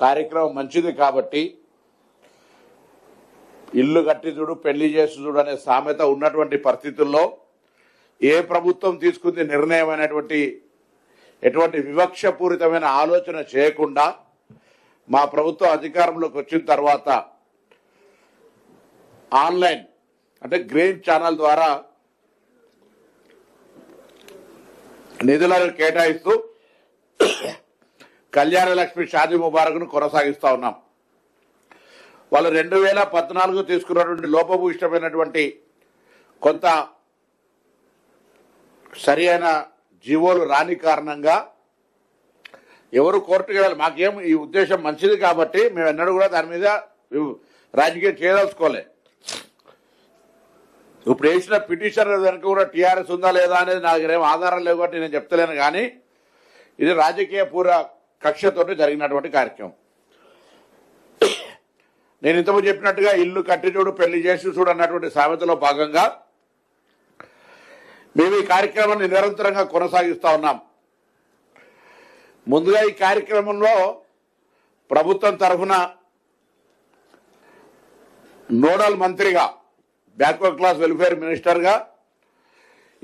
కార్యక్రమం మంచిది కాబట్టి ఇల్లు కట్టి చూడు పెళ్లి చేసి చూడు అనే సామెత ఉన్నటువంటి పరిస్థితుల్లో ఏ ప్రభుత్వం తీసుకుంది నిర్ణయం అనేటువంటి ఎటువంటి వివక్షపూరితమైన ఆలోచన చేయకుండా మా ప్రభుత్వం అధికారంలోకి వచ్చిన తర్వాత ఆన్లైన్ అంటే గ్రీన్ ఛానల్ ద్వారా నిధులను కేటాయిస్తూ కళ్యాణ లక్ష్మి షాదీ ముబారక్ను కొనసాగిస్తా ఉన్నాం. వాళ్ళు 2014 తీసుకున్నటువంటి లోపభూయిష్టమైనటువంటి కొంత సరి అయిన జీవోలు రాని కారణంగా ఎవరు కోర్టుకు వెళ్ళాలి. మాకేం ఈ ఉద్దేశం మంచిది కాబట్టి మేము ఎన్నడూ కూడా దాని మీద రాజకీయం చేయదలుచుకోలే. ఇప్పుడు వేసిన పిటిషన్ వెనుక కూడా టీఆర్ఎస్ ఉందా లేదా అనేది నాకు ఏం ఆధారం లేవు కాబట్టి నేను చెప్తలేను. కానీ ఇది రాజకీయ పూర్వ కక్షతో జరిగినటువంటి కార్యక్రమం. నేను ఇంతకు చెప్పినట్టుగా ఇల్లు కట్టి చూడు పెళ్లి చేసి చూడు అన్నటువంటి సామెతలో భాగంగా మేము ఈ కార్యక్రమాన్ని నిరంతరంగా కొనసాగిస్తా ఉన్నాం. ముందుగా ఈ కార్యక్రమంలో ప్రభుత్వం తరఫున నోడల్ మంత్రిగా బ్యాక్వర్డ్ క్లాస్ వెల్ఫేర్ మినిస్టర్గా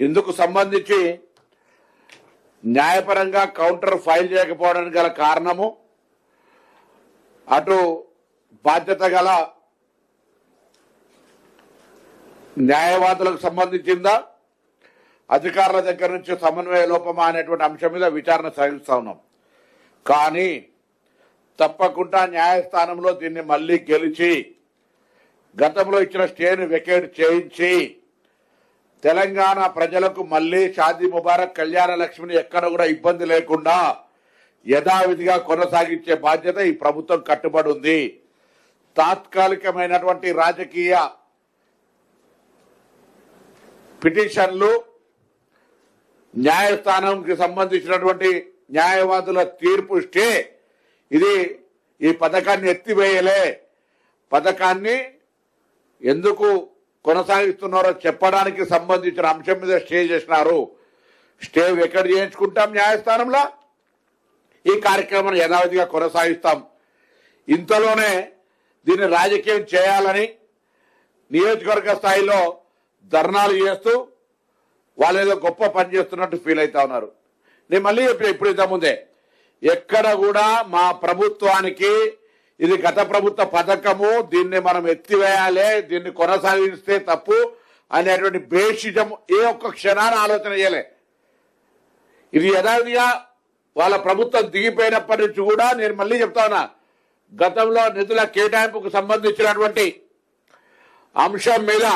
ఇందుకు సంబంధించి న్యాయపరంగా కౌంటర్ ఫైల్ చేయకపోవడానికి గల కారణము అటు బాధ్యత గల న్యాయవాదులకు సంబంధించిందా అధికారుల దగ్గర నుంచి సమన్వయ లోపమా అనేటువంటి అంశం మీద విచారణ సాగిస్తా ఉన్నాం. కానీ తప్పకుండా న్యాయస్థానంలో దీన్ని మళ్లీ గెలిచి గతంలో ఇచ్చిన స్టేను వెకేట్ చేయించి తెలంగాణ ప్రజలకు మళ్లీ షాదీ ముబారక్ కళ్యాణ లక్ష్మిని ఎక్కడ కూడా ఇబ్బంది లేకుండా యథావిధిగా కొనసాగించే బాధ్యత ఈ ప్రభుత్వం కట్టుబడి ఉంది. తాత్కాలికమైనటువంటి రాజకీయ పిటిషన్లు న్యాయస్థానంకి సంబంధించినటువంటి న్యాయవాదుల తీర్పు స్టే ఇది ఈ పథకాన్ని ఎత్తివేయలే. పథకాన్ని ఎందుకు కొనసాగిస్తున్నారో చెప్పడానికి సంబంధించిన అంశం మీద స్టే చేసినారు. స్టే ఎక్కడ చేయించుకుంటాం న్యాయస్థానంలో, ఈ కార్యక్రమాన్ని యథావిధిగా కొనసాగిస్తాం. ఇంతలోనే దీన్ని రాజకీయం చేయాలని నియోజకవర్గ స్థాయిలో ధర్నాలు చేస్తూ వాళ్ళు ఏదో గొప్ప పని చేస్తున్నట్టు ఫీల్ అవుతా ఉన్నారు. నేను మళ్ళీ ఇప్పుడు ఇంతకుముందే ఎక్కడ కూడా మా ప్రభుత్వానికి ఇది గత ప్రభుత్వ పథకము, దీన్ని మనం ఎత్తివేయాలి, దీన్ని కొనసాగిస్తే తప్పు అనేటువంటి బేషిజం ఏ ఒక్క క్షణాన్ని ఆలోచన చేయలే. ఇది యథావిధిగా వాళ్ళ ప్రభుత్వం దిగిపోయినప్పటి నుంచి కూడా నేను మళ్ళీ చెప్తా ఉన్నా, గతంలో నిధుల కేటాయింపుకు సంబంధించినటువంటి అంశం మీద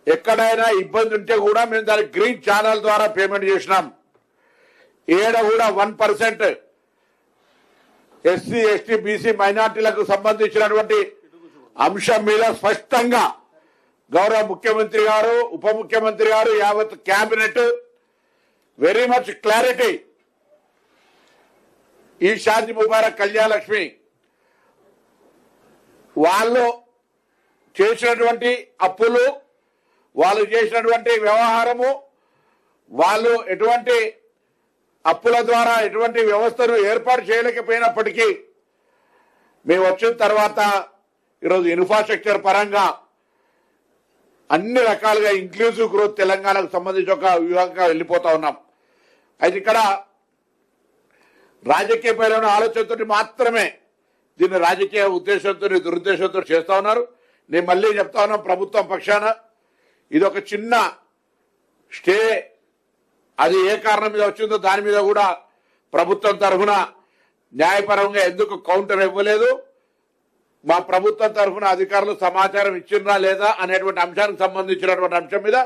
ఎక్కడైనా ఇబ్బంది ఉంటే కూడా మేము దానికి గ్రీన్ ఛానల్ ద్వారా పేమెంట్ చేసినాం. ఏడ కూడా 1% ఎస్సీ ఎస్టీ బీసీ మైనార్టీలకు సంబంధించినటువంటి అంశం మీద స్పష్టంగా గౌరవ ముఖ్యమంత్రి గారు, ఉప ముఖ్యమంత్రి గారు, యావత్ క్యాబినెట్ వెరీ మచ్ క్లారిటీ. ఈ షాదీ ముబారక్ కళ్యాణ లక్ష్మి వాళ్ళు చేసినటువంటి అప్పులు, వాళ్ళు చేసినటువంటి వ్యవహారము, వాళ్ళు ఎటువంటి అప్పుల ద్వారా ఎటువంటి వ్యవస్థను ఏర్పాటు చేయలేకపోయినప్పటికీ మేము వచ్చిన తర్వాత ఈరోజు ఇన్ఫ్రాస్ట్రక్చర్ పరంగా అన్ని రకాలుగా ఇంక్లూజివ్ గ్రోత్ తెలంగాణకు సంబంధించి ఒక వ్యూహంగా వెళ్ళిపోతా ఉన్నాం. అయితే ఇక్కడ రాజకీయపరమైన ఆలోచనతో మాత్రమే దీన్ని రాజకీయ ఉద్దేశంతో దురుద్దేశంతో చేస్తా ఉన్నారు. నేను మళ్ళీ చెప్తా ఉన్నాం, ప్రభుత్వం పక్షాన ఇది ఒక చిన్న స్టే, అది ఏ కారణం మీద వచ్చిందో దాని మీద కూడా ప్రభుత్వం తరఫున న్యాయపరంగా ఎందుకు కౌంటర్ ఇవ్వలేదు, మా ప్రభుత్వం తరఫున అధికారులు సమాచారం ఇచ్చినా లేదా అనేటువంటి అంశానికి సంబంధించినటువంటి అంశం మీద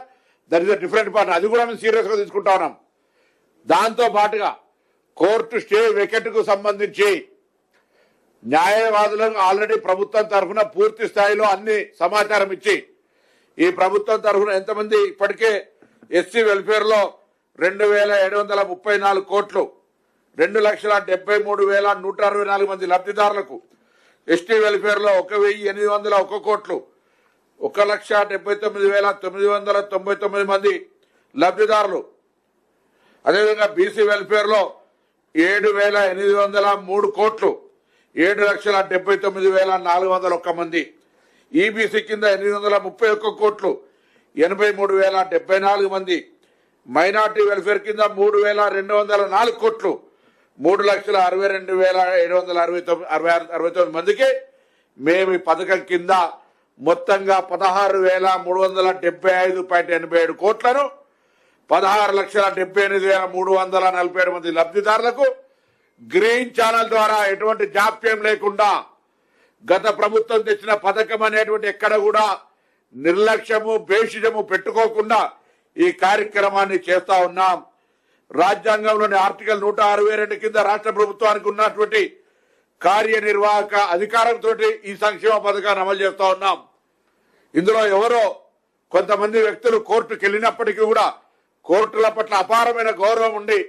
దట్ ఇస్ డిఫరెంట్ పార్ట్, అది కూడా మేము సీరియస్ గా తీసుకుంటా ఉన్నాం. దాంతో పాటుగా కోర్టు స్టే వికెట్ కు సంబంధించి న్యాయవాదులకు ఆల్రెడీ ప్రభుత్వం తరఫున పూర్తి స్థాయిలో అన్ని సమాచారం ఇచ్చి ఈ ప్రభుత్వం తరఫున ఎంతమంది ఇప్పటికే ఎస్సీ వెల్ఫేర్ లో 2,734 కోట్లు, 2,73,164 మంది లబ్ధిదారులకు, ఎస్టీ వెల్ఫేర్ లో 1,801 కోట్లు, 1,79,999 మంది లబ్ధిదారులు, అదేవిధంగా బీసీ వెల్ఫేర్ లో 7,803 కోట్లు, 7,79,401 మంది. ఈబీసీ కింద 831 కోట్లు, 83,074 మంది. మైనార్టీ వెల్ఫేర్ కింద 3,204 కోట్లు, 3,62,769 మందికి మేము ఈ పథకం కింద మొత్తంగా 16,375.87 కోట్లను 16,78,347 మంది లబ్ధిదారులకు గ్రీన్ ఛానల్ ద్వారా ఎటువంటి జాప్యం లేకుండా గత ప్రభుత్వం తెచ్చిన పథకం అనేటువంటి ఎక్కడ కూడా నిర్లక్ష్యము భేషజము పెట్టుకోకుండా ఈ కార్యక్రమాన్ని చేస్తా ఉన్నాం. రాజ్యాంగంలోని ఆర్టికల్ 162 కింద రాష్ట్ర ప్రభుత్వానికి ఉన్నటువంటి కార్యనిర్వాహక అధికారంతో ఈ సంక్షేమ పథకాన్ని అమలు చేస్తా ఉన్నాం. ఇందులో ఎవరో కొంతమంది వ్యక్తులు కోర్టుకు వెళ్ళినప్పటికీ కూడా కోర్టుల పట్ల అపారమైన గౌరవం ఉండి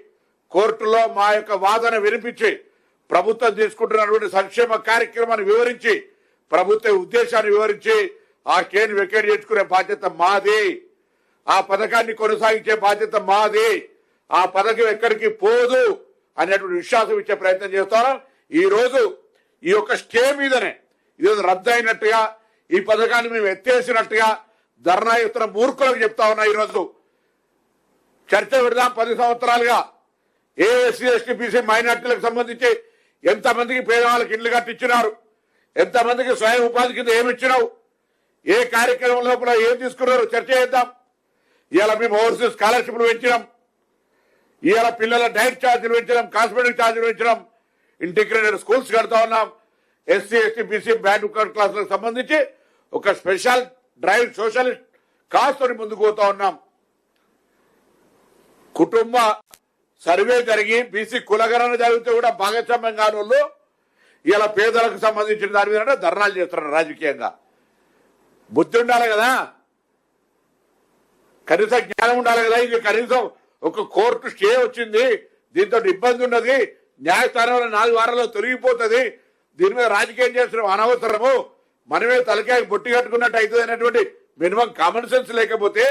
కోర్టులో మా యొక్క వాదన వినిపించి ప్రభుత్వం తీసుకుంటున్నటువంటి సంక్షేమ కార్యక్రమాన్ని వివరించి ప్రభుత్వ ఉద్దేశాన్ని వివరించి ఆ కేసును వెకేట్ చేసుకునే బాధ్యత మాది. ఆ పథకాన్ని కొనసాగించే బాధ్యత మాది. ఆ పథకం ఎక్కడికి పోదు అనేటువంటి విశ్వాసం ఇచ్చే ప్రయత్నం చేస్తాను. ఈ రోజు ఈ యొక్క స్టే మీదనే ఈరోజు రద్దు అయినట్టుగా ఈ పథకాన్ని మేము ఎత్తేసినట్టుగా ధర్నా చేస్తున్న మూర్ఖులకు చెప్తా ఉన్నా. ఈరోజు చర్చ పెడదాం. 10 సంవత్సరాలుగా ఎస్సీ ఎస్టీ బీసీ మైనార్టీలకు సంబంధించి ఎంతమందికి పేదవాళ్ళకి ఇళ్లు కట్టించినారు, ఎంతమందికి స్వయం ఉపాధి కింద ఏమి ఇచ్చినావు, ఏ కార్యక్రమం లోపల ఏం తీసుకున్నారు చర్చ చేద్దాం. ఇవాళ మేము ఓవర్సీస్ స్కాలర్షిప్లు పెంచినాం, ఇవాళ పిల్లల డైట్ ఛార్జీలు పెంచినాం, కాస్మెటిక్ ఛార్జీలు పెంచినాం, ఇంటిగ్రేటెడ్ స్కూల్స్ కడతా ఉన్నాం. ఎస్సీ ఎస్టీ బీసీ బ్యాక్వర్డ్ క్లాసులకు సంబంధించి ఒక స్పెషల్ డ్రైవ్ సోషలిస్ట్ కాస్ట్ తోటి ముందుకు పోతా ఉన్నాం. కుటుంబ సర్వే జరిగి బీసీ కులగణన జరిగితే కూడా భాగస్వామ్యం కాని వాళ్ళు ఇలా పేదలకు సంబంధించిన దాని మీద ధర్నాలు చేస్తున్నారు. రాజకీయంగా బుద్ధి ఉండాలి కదా, కనీస జ్ఞానం ఉండాలి కదా. ఇది కనీసం ఒక కోర్టు స్టే వచ్చింది, దీంతో ఇబ్బంది ఉన్నది, న్యాయస్థానంలో 4 వారాల్లో తొలగిపోతుంది, దీని మీద రాజకీయం చేస్తున్నాం అనవసరము, మనమే తలకాయ బొట్టి కట్టుకున్నట్టు అవుతుంది అనేటువంటి మినిమం కామన్ సెన్స్ లేకపోతే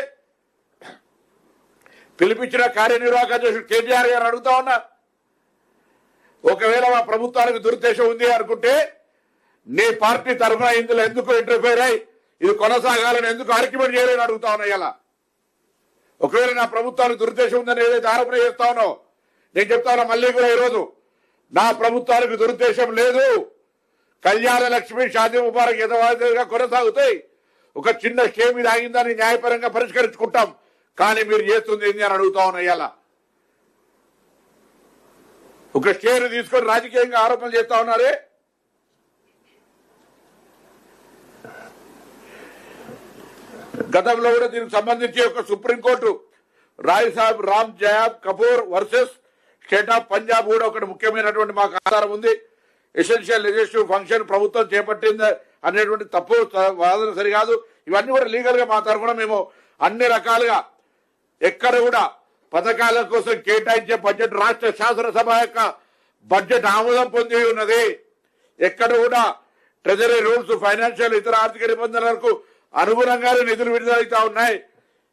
పిలిపించిన కార్యనిర్వాహక అధ్యక్షుడు కేటీఆర్ గారు అడుగుతా ఉన్నా, ఒకవేళ మా ప్రభుత్వానికి దురుద్దేశం ఉంది అనుకుంటే నీ పార్టీ తరఫున ఇందులో ఎందుకు ఇంటర్ఫేర్ అయ్యి ఇది కొనసాగాలని ఎందుకు ఆర్గ్యుమెంట్ చేయాలని అడుగుతా ఉన్నా. ఇలా ఒకవేళ నా ప్రభుత్వానికి దురుద్దేశం ఉందని ఏదైతే ఆరోపణ చేస్తా ఉన్నావు, నేను చెప్తా ఉన్నా మళ్ళీ కూడా ఈరోజు నా ప్రభుత్వానికి దురుద్దేశం లేదు. కళ్యాణ లక్ష్మి షాదీ ముబారక్ యథావిధిగా కొనసాగుతాయి. ఒక చిన్న స్టే మీద ఆగిందని న్యాయపరంగా పరిష్కరించుకుంటాం. కానీ మీరు చేస్తుంది ఏంటి అని అడుగుతా ఉన్నా. ఇలా ఒక స్టేను తీసుకొని రాజకీయంగా ఆరోపణలు చేస్తా ఉన్నారే. గతంలో కూడా దీనికి సంబంధించి ఒక Supreme Court Rai Sahib Ram Jawaya Kapur versus State of Punjab కూడా ఒకటి ముఖ్యమైనటువంటి మాకు ఆధారం ఉంది. ఎసెన్షియల్ లెజిస్లేటివ్ ఫంక్షన్ ప్రభుత్వం చేపట్టింది అనేటువంటి తప్పు వాదన సరికాదు. ఇవన్నీ కూడా లీగల్ గా మా తరఫున మేము అన్ని రకాలుగా ఎక్కడ కూడా పథకాల కోసం కేటాయించే బడ్జెట్ రాష్ట్ర శాసనసభ యొక్క బడ్జెట్ ఆమోదం పొంది ఉన్నది. ఎక్కడ కూడా ట్రెజరీ రూల్స్ ఫైనాన్షియల్ ఇతర ఆర్థిక నిబంధనలకు అనుగుణంగానే నిధులు విడుదలవుతా ఉన్నాయి.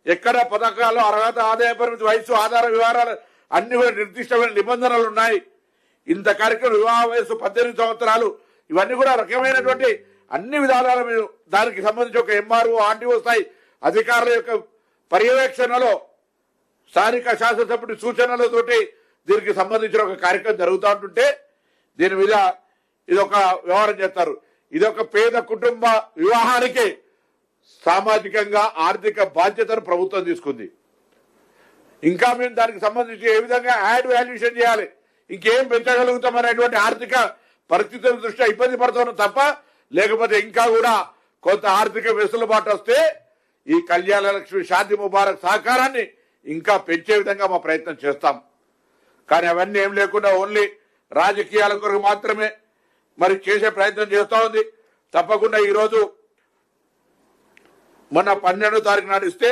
ఎక్కడ పథకాల్లో అర్హత, ఆదాయ పరిమితి, వయసు, ఆధార వివరాలు అన్ని కూడా నిర్దిష్టమైన నిబంధనలు ఉన్నాయి. ఇంత కార్యక్రమం వివాహ వయసు 18 సంవత్సరాలు ఇవన్నీ కూడా రకమైనటువంటి అన్ని విధానాల మీద దానికి సంబంధించి ఒక ఎంఆర్ఓ ఆర్టీఓ స్థాయి అధికారుల యొక్క పర్యవేక్షణలో స్థానిక శాసనసభ్యుడి సూచనలతోటి దీనికి సంబంధించిన ఒక కార్యక్రమం జరుగుతూ ఉంటుంటే దీని మీద ఇదొక వ్యవహారం చేస్తారు. ఇదొక పేద కుటుంబ వివాహానికి సామాజికంగా ఆర్థిక బాధ్యతను ప్రభుత్వం తీసుకుంది. ఇంకా మేము దానికి సంబంధించి ఏ విధంగా యాడ్ వాల్యుయేషన్ చేయాలి, ఇంకేం పెంచగలుగుతాం అనేటువంటి ఆర్థిక పరిస్థితుల దృష్ట్యా ఇబ్బంది పడుతున్నాం తప్ప, లేకపోతే ఇంకా కూడా కొంత ఆర్థిక వెసులుబాటు వస్తే ఈ కళ్యాణ లక్ష్మి షాదీ ముబారక్ సహకారాన్ని ఇంకా పెంచే విధంగా మా ప్రయత్నం చేస్తాం. కానీ అవన్నీ ఏం లేకుండా ఓన్లీ రాజకీయాల కొరకు మాత్రమే మరి చేసే ప్రయత్నం చేస్తూ ఉంది. తప్పకుండా ఈరోజు మొన్న 12వ తారీఖు నాడు ఇస్తే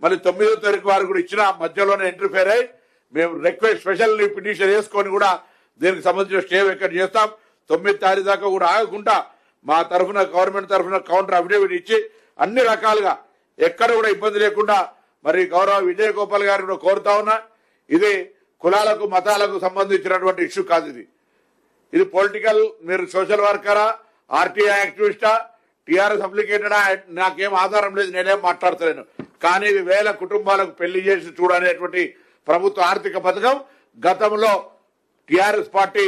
మళ్ళీ 9వ తారీఖు వారు కూడా ఇచ్చిన మధ్యలోనే ఇంటర్ఫేర్ అయ్యి మేము రిక్వెస్ట్ స్పెషల్ పిటిషన్ వేసుకొని కూడా దీనికి సంబంధించిన స్టే ఎక్కడ చేస్తాం. 9వ తారీఖు దాకా కూడా ఆగకుండా మా తరఫున గవర్నమెంట్ తరఫున కౌంటర్ అఫిడవిట్ ఇచ్చి అన్ని రకాలుగా ఎక్కడ కూడా ఇబ్బంది లేకుండా మరి గౌరవ విజయ్ గోపాల్ గారు కూడా కోరుతా ఉన్నా. ఇది కులాలకు మతాలకు సంబంధించినటువంటి ఇష్యూ కాదు ఇది పొలిటికల్. మీరు సోషల్ వర్కరా, ఆర్టీఐ యాక్టివిస్టా, టీఆర్ఎస్ అప్లికేటెడా, నాకేం ఆధారం లేదు, నేనేం మాట్లాడతలేను. కానీ ఇది వేల కుటుంబాలకు పెళ్లి చేసి చూడనేటువంటి ప్రభుత్వ ఆర్థిక పథకం గతంలో టీఆర్ఎస్ పార్టీ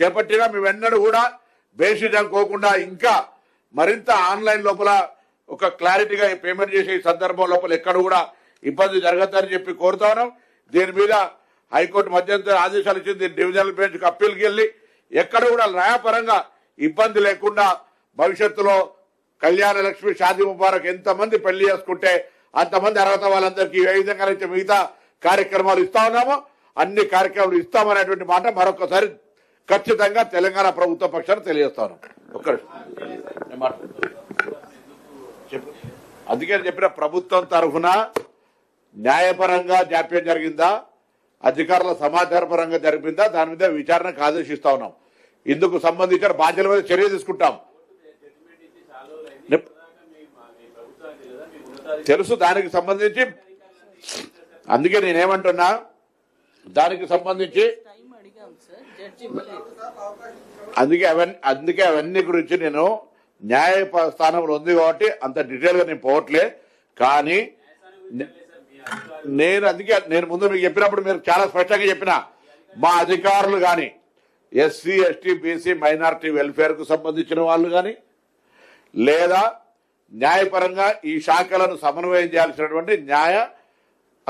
చేపట్టినా మేమెన్నడూ కూడా బేసిజం కోకుండా ఇంకా మరింత ఆన్లైన్ లోపల ఒక క్లారిటీగా పేమెంట్ చేసే సందర్భం లోపల ఎక్కడ కూడా ఇబ్బంది జరగద్దని చెప్పి కోరుతా ఉన్నాం. దీని మీద హైకోర్టు మధ్యంతర ఆదేశాలు ఇచ్చింది. డివిజనల్ బెంచ్కి అప్పీల్కి వెళ్ళి ఎక్కడ కూడా న్యాయపరంగా ఇబ్బంది లేకుండా భవిష్యత్తులో కళ్యాణ లక్ష్మి, షాదీ ముబారక్ ఎంతమంది పెళ్లి చేసుకుంటే అంతమంది అర్హత వాళ్ళందరికీ ఏ విధంగా అయితే మిగతా కార్యక్రమాలు ఇస్తా ఉన్నామో అన్ని కార్యక్రమాలు ఇస్తామనేటువంటి మాట మరొకసారి ఖచ్చితంగా తెలంగాణ ప్రభుత్వ పక్షాన్ని తెలియజేస్తాను. అందుకే చెప్పిన ప్రభుత్వం తరఫున న్యాయపరంగా జాప్యం జరిగిందా, అధికారుల సమాచార పరంగా జరిగిందా, దాని మీద విచారణకు ఆదేశిస్తా ఉన్నాం. ఇందుకు సంబంధించిన బాధ్యతల మీద చర్య తీసుకుంటాం. తెలుసు దానికి సంబంధించి. అందుకే నేనేమంటున్నా, దానికి సంబంధించి అందుకే అవన్నీ గురించి నేను న్యాయ స్థానంలో ఉంది కాబట్టి అంత డీటెయిల్ గా నేను పోవట్లే. కానీ నేను ముందు మీకు చెప్పినప్పుడు మీరు చాలా స్పష్టంగా చెప్పిన మా అధికారులు కానీ SC, ST, BC, minority welfare కు సంబంధించిన వాళ్ళు కానీ లేదా న్యాయపరంగా ఈ శాఖలను సమన్వయం చేయాల్సినటువంటి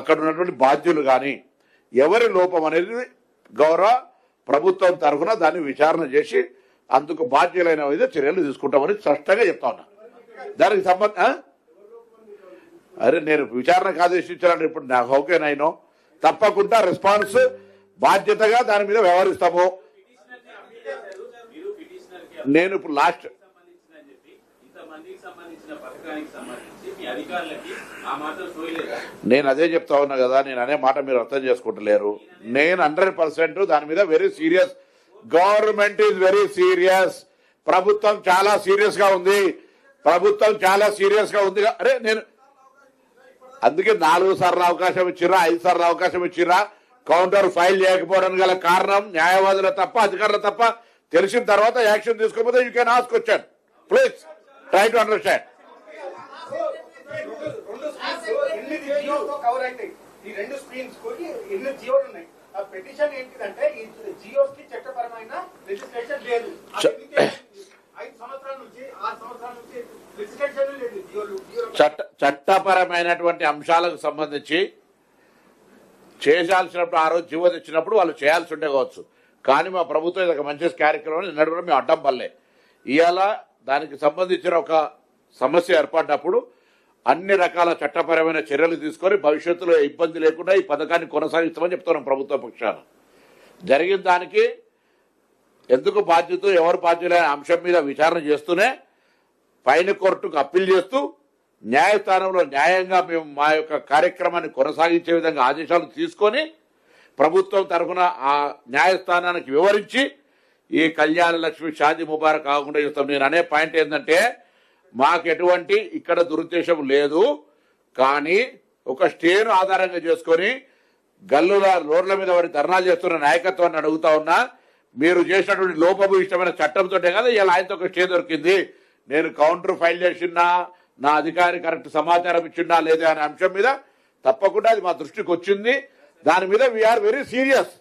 అక్కడ ఉన్నటువంటి బాధ్యులు కానీ ఎవరి లోపం అనేది గౌరవ ప్రభుత్వం తరఫున దాన్ని విచారణ చేసి అందుకు బాధ్యులైన మీద చర్యలు తీసుకుంటామని స్పష్టంగా చెప్తా ఉన్నా. దానికి అరే నేను విచారణకు ఆదేశించాలని ఇప్పుడు నాకు ఓకేనైనా తప్పకుండా రెస్పాన్స్ బాధ్యతగా దాని మీద వ్యవహరిస్తాము. నేను ఇప్పుడు లాస్ట్ నేను అదే చెప్తా ఉన్నా కదా, నేను అనే మాట మీరు అర్థం చేసుకుంటలేరు. నేను 100% దాని మీద very serious. Government is very serious. ప్రభుత్వం చాలా సీరియస్ గా ఉంది. అరే నేను అందుకే 4 సార్లు అవకాశం ఇచ్చిరా, 5 సార్లు అవకాశం ఇచ్చిరా. కౌంటర్ ఫైల్ చేయకపోవడానికి గల కారణం న్యాయవాదుల తప్ప, అధికారుల తప్ప. తెలిసిన తర్వాత యాక్షన్ తీసుకోకపోతే you can ask question. Please try to understand. చట్టపరమైనటువంటి అంశాలకు సంబంధించి చేయాల్సినప్పుడు ఆ రోజు జీవో తెచ్చినప్పుడు వాళ్ళు చేయాల్సి ఉంటే కావచ్చు. కానీ మా ప్రభుత్వం ఇది ఒక మంచి కార్యక్రమం నిన్నటి కూడా మేము అడ్డం పడలే. ఇవాళ దానికి సంబంధించిన ఒక సమస్య ఏర్పడినప్పుడు అన్ని రకాల చట్టపరమైన చర్యలు తీసుకొని భవిష్యత్తులో ఇబ్బంది లేకుండా ఈ పథకాన్ని కొనసాగిస్తామని చెప్తున్నాం ప్రభుత్వ పక్షాన. జరిగిన దానికి ఎందుకు బాధ్యత, ఎవరు బాధ్యులైన అంశం మీద విచారణ చేస్తూనే పైన కోర్టుకు అప్పీల్ చేస్తూ న్యాయస్థానంలో న్యాయంగా మేము మా యొక్క కార్యక్రమాన్ని కొనసాగించే విధంగా ఆదేశాలు తీసుకొని ప్రభుత్వం తరఫున ఆ న్యాయస్థానానికి వివరించి ఈ కళ్యాణ లక్ష్మి, షాదీ ముబారక్ కాకుండా చేస్తాం. నేను అనే పాయింట్ ఏంటంటే మాకు ఎటువంటి ఇక్కడ దురుద్దేశం లేదు. కానీ ఒక స్టేను ఆధారంగా చేసుకొని గల్లుల రోడ్ల మీద వారి ధర్నాలు చేస్తున్న నాయకత్వాన్ని అడుగుతా ఉన్నా. మీరు చేసినటువంటి లోపభూయిష్టమైన చట్టంతో కదా ఇలా ఆయనతో ఒక స్టే దొరికింది. నేను కౌంటర్ ఫైల్ చేసినా, నా అధికారి కరెక్ట్ సమాచారం ఇచ్చిందా లేదా అనే అంశం మీద తప్పకుండా అది మా దృష్టికి వచ్చింది. దాని మీద వీఆర్ వెరీ సీరియస్.